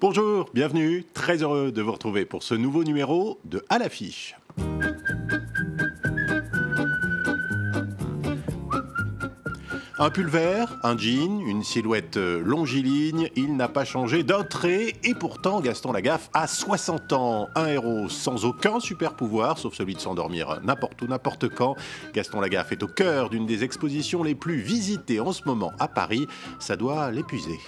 Bonjour, bienvenue, très heureux de vous retrouver pour ce nouveau numéro de À l'affiche. Un pull vert, un jean, une silhouette longiligne, il n'a pas changé d'un trait et pourtant Gaston Lagaffe a 60 ans. Un héros sans aucun super pouvoir, sauf celui de s'endormir n'importe où, n'importe quand. Gaston Lagaffe est au cœur d'une des expositions les plus visitées en ce moment à Paris. Ça doit l'épuiser.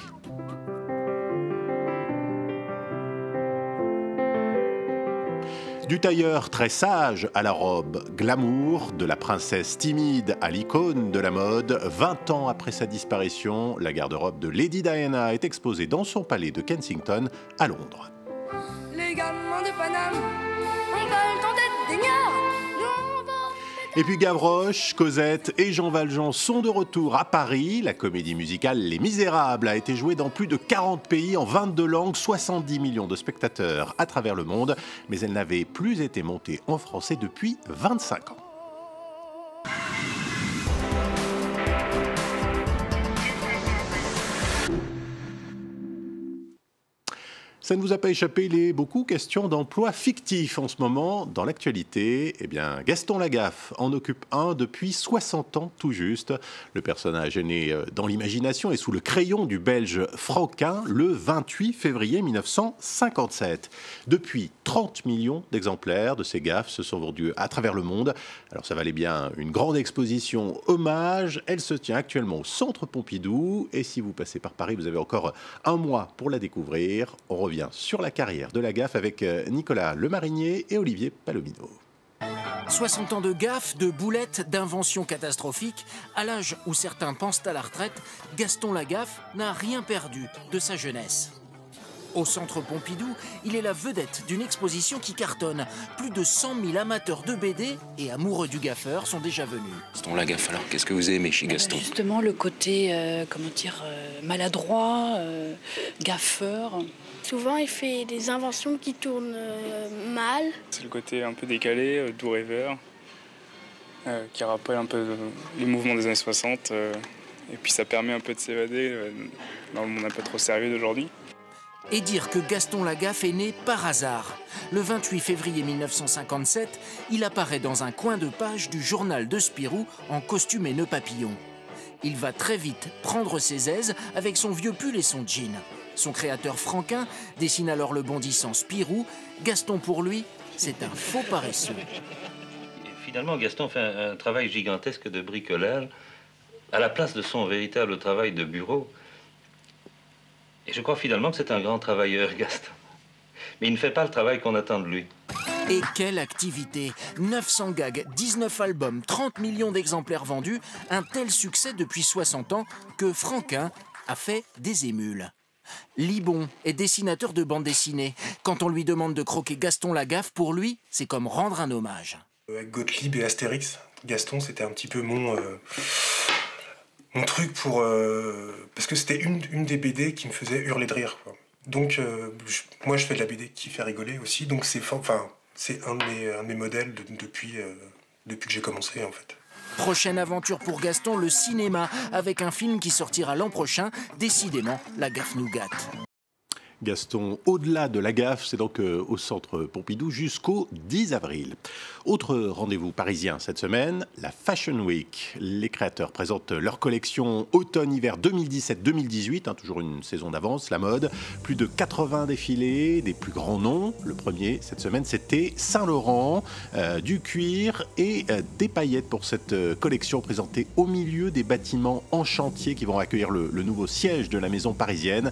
Du tailleur très sage à la robe glamour, de la princesse timide à l'icône de la mode, 20 ans après sa disparition, la garde-robe de Lady Diana est exposée dans son palais de Kensington à Londres. Les gamins de Paname, on vole en tête des gnards. Et puis Gavroche, Cosette et Jean Valjean sont de retour à Paris. La comédie musicale Les Misérables a été jouée dans plus de 40 pays en 22 langues, 70 millions de spectateurs à travers le monde, mais elle n'avait plus été montée en français depuis 25 ans. Ça ne vous a pas échappé, il est beaucoup question d'emplois fictifs en ce moment dans l'actualité. Eh bien, Gaston Lagaffe en occupe un depuis 60 ans tout juste. Le personnage est né dans l'imagination et sous le crayon du Belge Franquin le 28 février 1957. Depuis, 30 millions d'exemplaires de ces gaffes se sont vendus à travers le monde. Alors ça valait bien une grande exposition hommage. Elle se tient actuellement au Centre Pompidou. Et si vous passez par Paris, vous avez encore un mois pour la découvrir. On revient sur la carrière de Lagaffe avec Nicolas Lemarinier et Olivier Palomino. 60 ans de gaffe, de boulettes, d'inventions catastrophiques. À l'âge où certains pensent à la retraite, Gaston Lagaffe n'a rien perdu de sa jeunesse. Au Centre Pompidou, il est la vedette d'une exposition qui cartonne. Plus de 100 000 amateurs de BD et amoureux du gaffeur sont déjà venus. Gaston Lagaffe, alors qu'est-ce que vous aimez chez Gaston? Justement, le côté, maladroit, gaffeur. Souvent, il fait des inventions qui tournent mal. C'est le côté un peu décalé, doux rêveur, qui rappelle un peu les mouvements des années 60. Et puis ça permet un peu de s'évader dans le monde un peu trop sérieux d'aujourd'hui. Et dire que Gaston Lagaffe est né par hasard. Le 28 février 1957, il apparaît dans un coin de page du journal de Spirou en costume et nœud papillon. Il va très vite prendre ses aises avec son vieux pull et son jean. Son créateur Franquin dessine alors le bondissant Spirou. Gaston, pour lui, c'est un faux paresseux. Finalement, Gaston fait un travail gigantesque de bricolage à la place de son véritable travail de bureau. Et je crois finalement que c'est un grand travailleur, Gaston. Mais il ne fait pas le travail qu'on attend de lui. Et quelle activité! 900 gags, 19 albums, 30 millions d'exemplaires vendus. Un tel succès depuis 60 ans que Franquin a fait des émules. Libon est dessinateur de bande dessinée. Quand on lui demande de croquer Gaston Lagaffe, pour lui, c'est comme rendre un hommage. Avec Gottlieb et Astérix, Gaston, c'était un petit peu mon truc pour... parce que c'était une des BD qui me faisait hurler de rire, quoi. Donc, moi, je fais de la BD qui fait rigoler aussi. Donc, c'est un de mes modèles depuis que j'ai commencé, en fait. Prochaine aventure pour Gaston, le cinéma, avec un film qui sortira l'an prochain. Décidément, Lagaffe nous gâte. Gaston, au-delà de Lagaffe, c'est donc au Centre Pompidou jusqu'au 10 avril. Autre rendez-vous parisien cette semaine, la Fashion Week. Les créateurs présentent leur collection automne-hiver 2017-2018, toujours une saison d'avance, la mode. Plus de 80 défilés, des plus grands noms. Le premier, cette semaine, c'était Saint-Laurent, du cuir et des paillettes pour cette collection présentée au milieu des bâtiments en chantier qui vont accueillir le nouveau siège de la maison parisienne.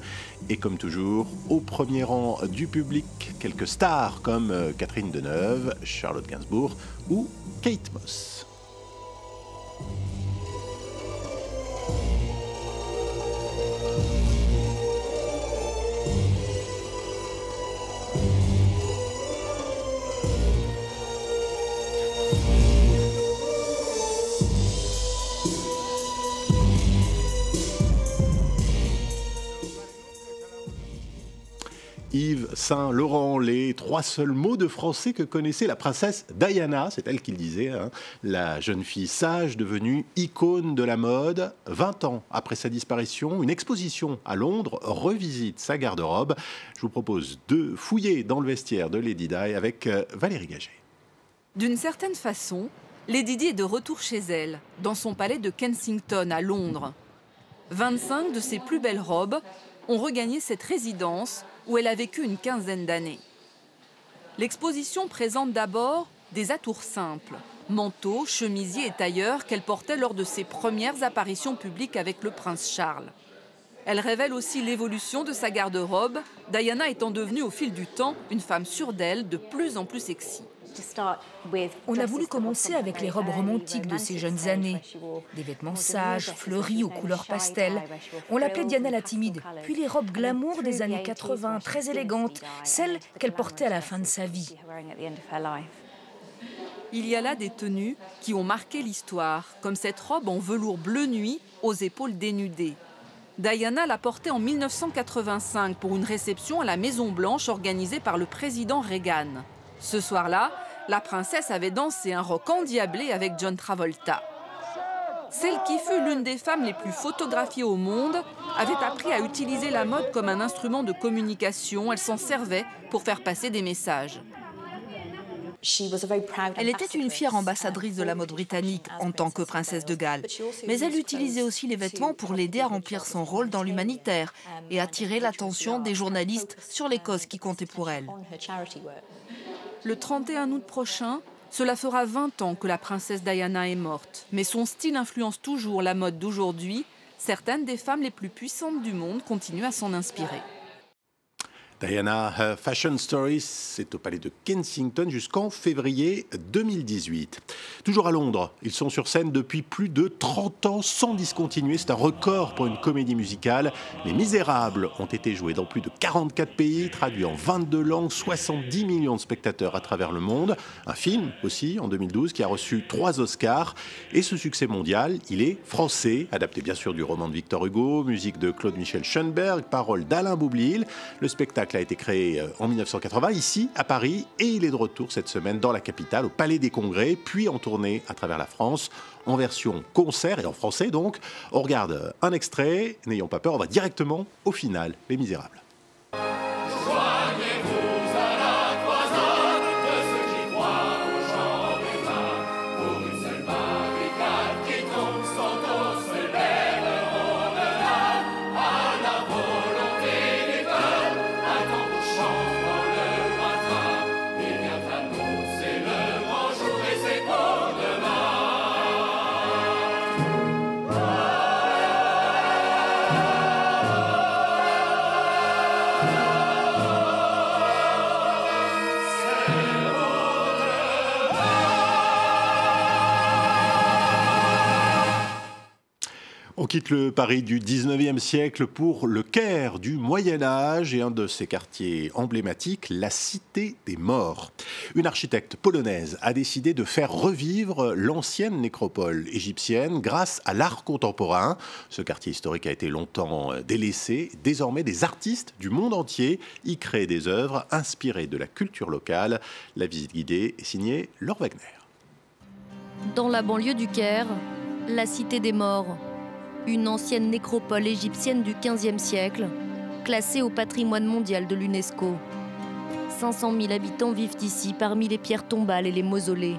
Et comme toujours, au premier rang du public, quelques stars comme Catherine Deneuve, Charlotte Gainsbourg ou Kate Moss. Yves Yves Saint Laurent, les 3 seuls mots de français que connaissait la princesse Diana, c'est elle qui le disait, hein, la jeune fille sage devenue icône de la mode. 20 ans après sa disparition, une exposition à Londres revisite sa garde-robe. Je vous propose de fouiller dans le vestiaire de Lady Di avec Valérie Gaget. D'une certaine façon, Lady Di est de retour chez elle, dans son palais de Kensington à Londres. 25 de ses plus belles robes ont regagné cette résidence où elle a vécu une quinzaine d'années. L'exposition présente d'abord des atours simples, manteaux, chemisiers et tailleurs qu'elle portait lors de ses premières apparitions publiques avec le prince Charles. Elle révèle aussi l'évolution de sa garde-robe, Diana étant devenue au fil du temps une femme sûre d'elle, de plus en plus sexy. On a voulu commencer avec les robes romantiques de ses jeunes années. Des vêtements sages, fleuris aux couleurs pastel. On l'appelait Diana la timide. Puis les robes glamour des années 80, très élégantes, celles qu'elle portait à la fin de sa vie. Il y a là des tenues qui ont marqué l'histoire, comme cette robe en velours bleu nuit aux épaules dénudées. Diana l'a portée en 1985 pour une réception à la Maison-Blanche organisée par le président Reagan. Ce soir-là, la princesse avait dansé un rock endiablé avec John Travolta. Celle qui fut l'une des femmes les plus photographiées au monde avait appris à utiliser la mode comme un instrument de communication. Elle s'en servait pour faire passer des messages. Elle était une fière ambassadrice de la mode britannique en tant que princesse de Galles. Mais elle utilisait aussi les vêtements pour l'aider à remplir son rôle dans l'humanitaire et attirer l'attention des journalistes sur les causes qui comptaient pour elle. Le 31 août prochain, cela fera 20 ans que la princesse Diana est morte. Mais son style influence toujours la mode d'aujourd'hui. Certaines des femmes les plus puissantes du monde continuent à s'en inspirer. Diana, Her Fashion Stories, c'est au palais de Kensington jusqu'en février 2018. Toujours à Londres, ils sont sur scène depuis plus de 30 ans sans discontinuer. C'est un record pour une comédie musicale. Les Misérables ont été joués dans plus de 44 pays, traduits en 22 langues, 70 millions de spectateurs à travers le monde. Un film aussi, en 2012, qui a reçu 3 Oscars. Et ce succès mondial, il est français, adapté bien sûr du roman de Victor Hugo, musique de Claude-Michel Schoenberg, paroles d'Alain Boublil. Le spectacle a été créé en 1980 ici à Paris et il est de retour cette semaine dans la capitale au Palais des Congrès puis en tournée à travers la France en version concert et en français donc. On regarde un extrait, n'ayons pas peur, on va directement au final, Les Misérables. On quitte le Paris du 19e siècle pour le Caire du Moyen-Âge et un de ses quartiers emblématiques, la Cité des Morts. Une architecte polonaise a décidé de faire revivre l'ancienne nécropole égyptienne grâce à l'art contemporain. Ce quartier historique a été longtemps délaissé. Désormais, des artistes du monde entier y créent des œuvres inspirées de la culture locale. La visite guidée est signée Laure Wagner. Dans la banlieue du Caire, la Cité des Morts. Une ancienne nécropole égyptienne du XVe siècle, classée au patrimoine mondial de l'UNESCO. 500 000 habitants vivent ici parmi les pierres tombales et les mausolées.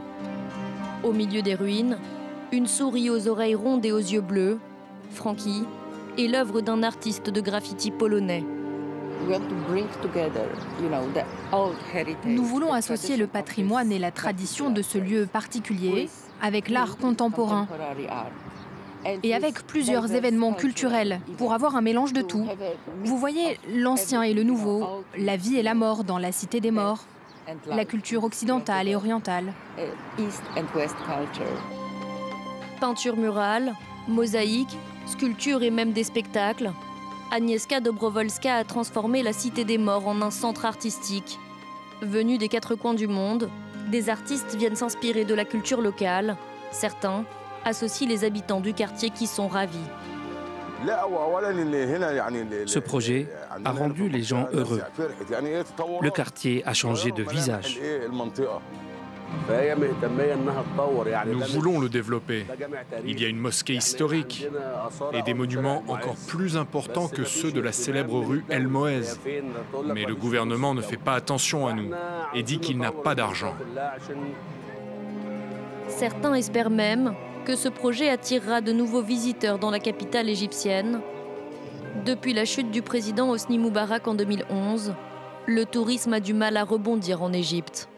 Au milieu des ruines, une souris aux oreilles rondes et aux yeux bleus, Frankie, est l'œuvre d'un artiste de graffiti polonais. Nous voulons associer le patrimoine et la tradition de ce lieu particulier avec l'art contemporain et avec plusieurs événements culturels pour avoir un mélange de tout. Vous voyez l'ancien et le nouveau, la vie et la mort dans la Cité des Morts, la culture occidentale et orientale. Peinture murale, mosaïque, sculpture et même des spectacles. Agnieszka Dobrowolska a transformé la Cité des Morts en un centre artistique. Venus des 4 coins du monde, des artistes viennent s'inspirer de la culture locale. Certains associent les habitants du quartier qui sont ravis. Ce projet a rendu les gens heureux. Le quartier a changé de visage. Nous voulons le développer. Il y a une mosquée historique et des monuments encore plus importants que ceux de la célèbre rue El Moez. Mais le gouvernement ne fait pas attention à nous et dit qu'il n'a pas d'argent. Certains espèrent même que ce projet attirera de nouveaux visiteurs dans la capitale égyptienne. Depuis la chute du président Hosni Moubarak en 2011, le tourisme a du mal à rebondir en Égypte.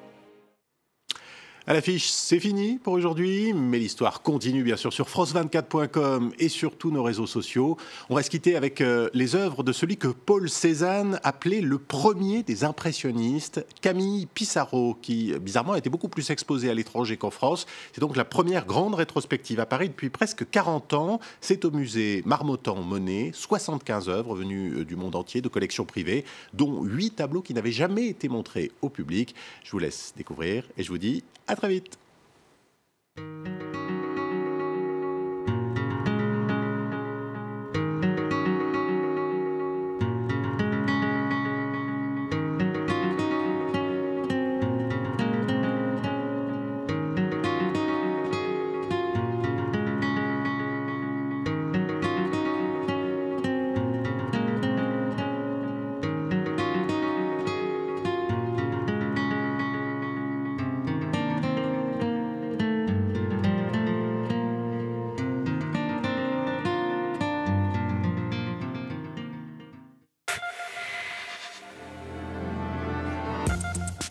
À l'affiche, c'est fini pour aujourd'hui, mais l'histoire continue bien sûr sur france24.com et sur tous nos réseaux sociaux. On va se quitter avec les œuvres de celui que Paul Cézanne appelait le premier des impressionnistes, Camille Pissarro, qui bizarrement a été beaucoup plus exposé à l'étranger qu'en France. C'est donc la première grande rétrospective à Paris depuis presque 40 ans. C'est au musée Marmottan-Monet, 75 œuvres venues du monde entier, de collections privées, dont 8 tableaux qui n'avaient jamais été montrés au public. Je vous laisse découvrir et je vous dis à très vite.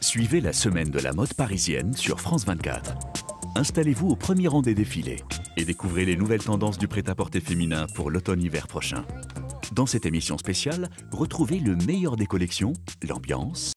Suivez la semaine de la mode parisienne sur France 24. Installez-vous au premier rang des défilés et découvrez les nouvelles tendances du prêt-à-porter féminin pour l'automne-hiver prochain. Dans cette émission spéciale, retrouvez le meilleur des collections, l'ambiance,